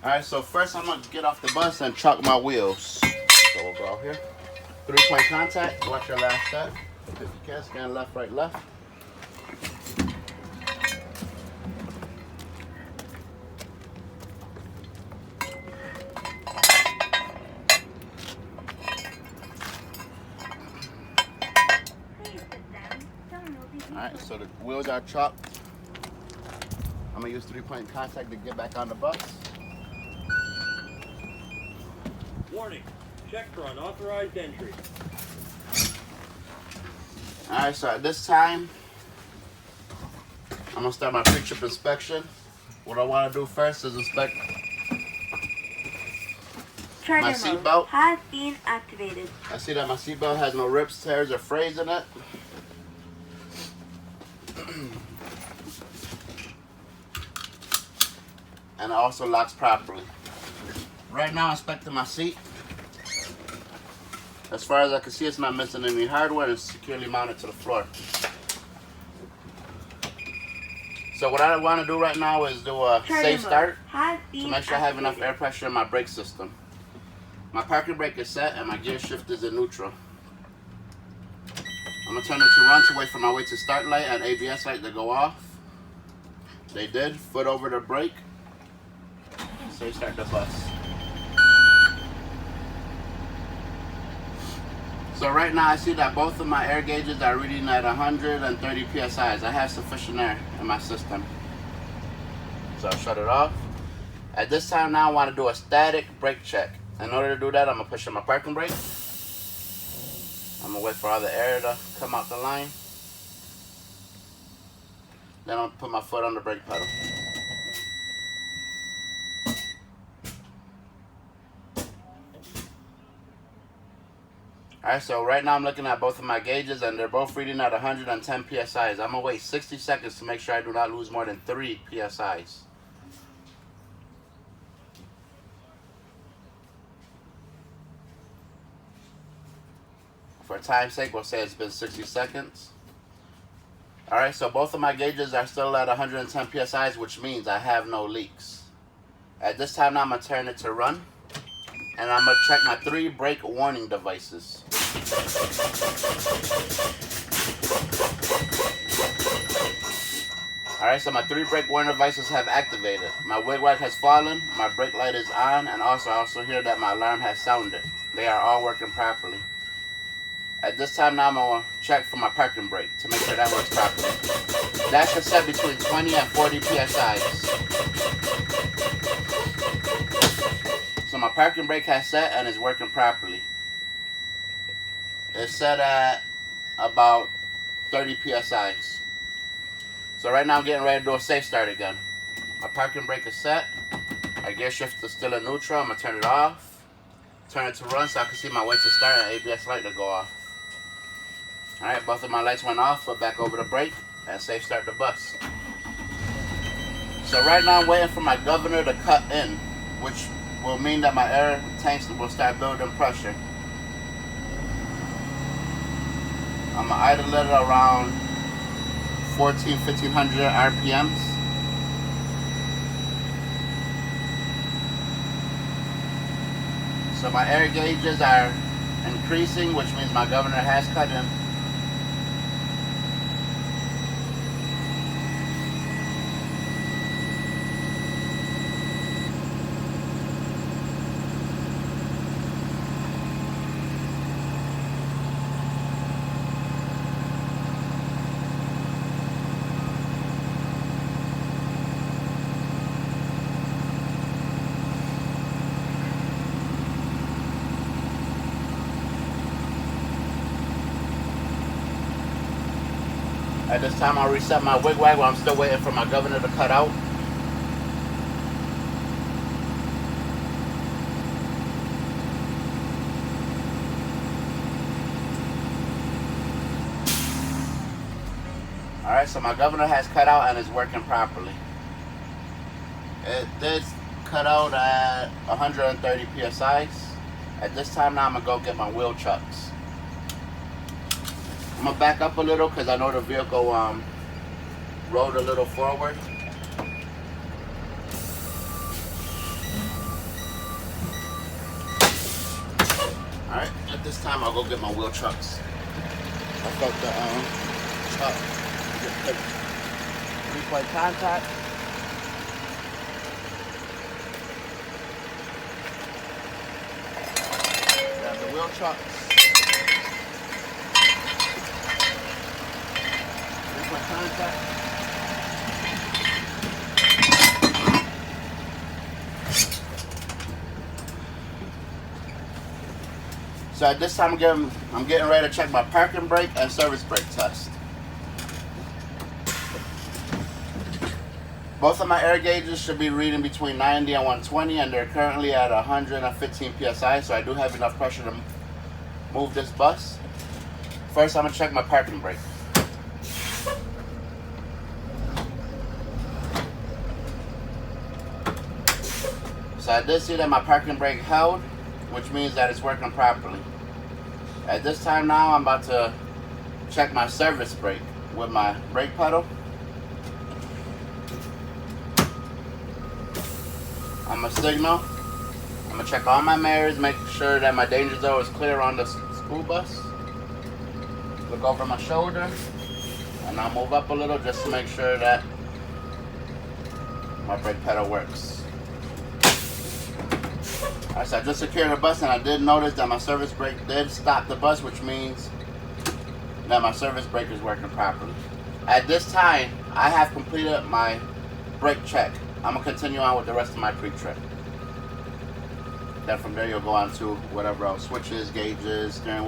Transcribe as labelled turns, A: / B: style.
A: Alright, so first I'm gonna get off the bus and chuck my wheels. So we'll go out here. 3-point contact, watch your last step. If you can, scan left, right, left. Alright, so the wheels are chopped. I'm gonna use 3-point contact to get back on the bus.
B: Warning, check for unauthorized entry.
A: Alright, so at this time, I'm gonna start my pre-trip inspection. What I wanna do first is inspect my seatbelt
C: has been activated.
A: I see that my seatbelt has no rips, tears, or frays in it. And it also locks properly. Right now, I'm inspecting my seat. As far as I can see, it's not missing any hardware. It's securely mounted to the floor. So what I want to do right now is do a safe start to make sure I have enough air pressure in my brake system. My parking brake is set and my gear shift is in neutral. I'm going to turn it to run to wait for my wait to start light and ABS light to go off. They did. Foot over the brake. Safe start the bus. So right now I see that both of my air gauges are reading at 130 PSIs. I have sufficient air in my system. So I'll shut it off. At this time now I want to do a static brake check. In order to do that, I'm going to push on my parking brake. I'm going to wait for all the air to come out the line. Then I'm going to put my foot on the brake pedal. Alright, so right now I'm looking at both of my gauges and they're both reading at 110 PSIs. I'm going to wait 60 seconds to make sure I do not lose more than 3 PSIs. For time's sake, we'll say it's been 60 seconds. Alright, so both of my gauges are still at 110 PSIs, which means I have no leaks. At this time now, I'm going to turn it to run. And I'm going to check my 3 brake warning devices. Alright, so my 3 brake warning devices have activated. My wig-wag has fallen, my brake light is on, and I also hear that my alarm has sounded. They are all working properly. At this time now, I'm going to check for my parking brake to make sure that works properly. That should set between 20 and 40 PSIs. So my parking brake has set and is working properly. It's set at about 30 PSIs. So right now I'm getting ready to do a safe start again. My parking brake is set. My gear shift is still in neutral. I'm going to turn it off. Turn it to run so I can see my way to start and ABS light to go off. Alright, both of my lights went off. Put back over the brake and safe start the bus. So right now I'm waiting for my governor to cut in, which will mean that my air tanks will start building pressure. I'm going to idle it around 1500 RPMs. So my air gauges are increasing, which means my governor has cut in. At this time, I'll reset my wig-wag while I'm still waiting for my governor to cut out. Alright, so my governor has cut out and is working properly. It did cut out at 130 PSIs. At this time now, I'm going to go get my wheel chucks. I'm going to back up a little because I know the vehicle rolled a little forward. At this time, I'll go get my wheel chucks. I felt the chuck get picked. 3-point contact. Grab the wheel chucks. 3-point contact. So at this time, I'm getting ready to check my parking brake and service brake test. Both of my air gauges should be reading between 90 and 120, and they're currently at 115 psi, so I do have enough pressure to move this bus. First, I'm gonna check my parking brake. So I did see that my parking brake held, which means that it's working properly. At this time now, I'm about to check my service brake with my brake pedal. I'm gonna signal. I'm gonna check all my mirrors, make sure that my danger zone is clear on the school bus. Look over my shoulder, and I'll move up a little just to make sure that my brake pedal works. Alright, so I just secured the bus, and I did notice that my service brake did stop the bus, which means that my service brake is working properly. At this time, I have completed my brake check. I'm going to continue on with the rest of my pre-trip. Then from there, you'll go on to whatever else, switches, gauges, steering wheel.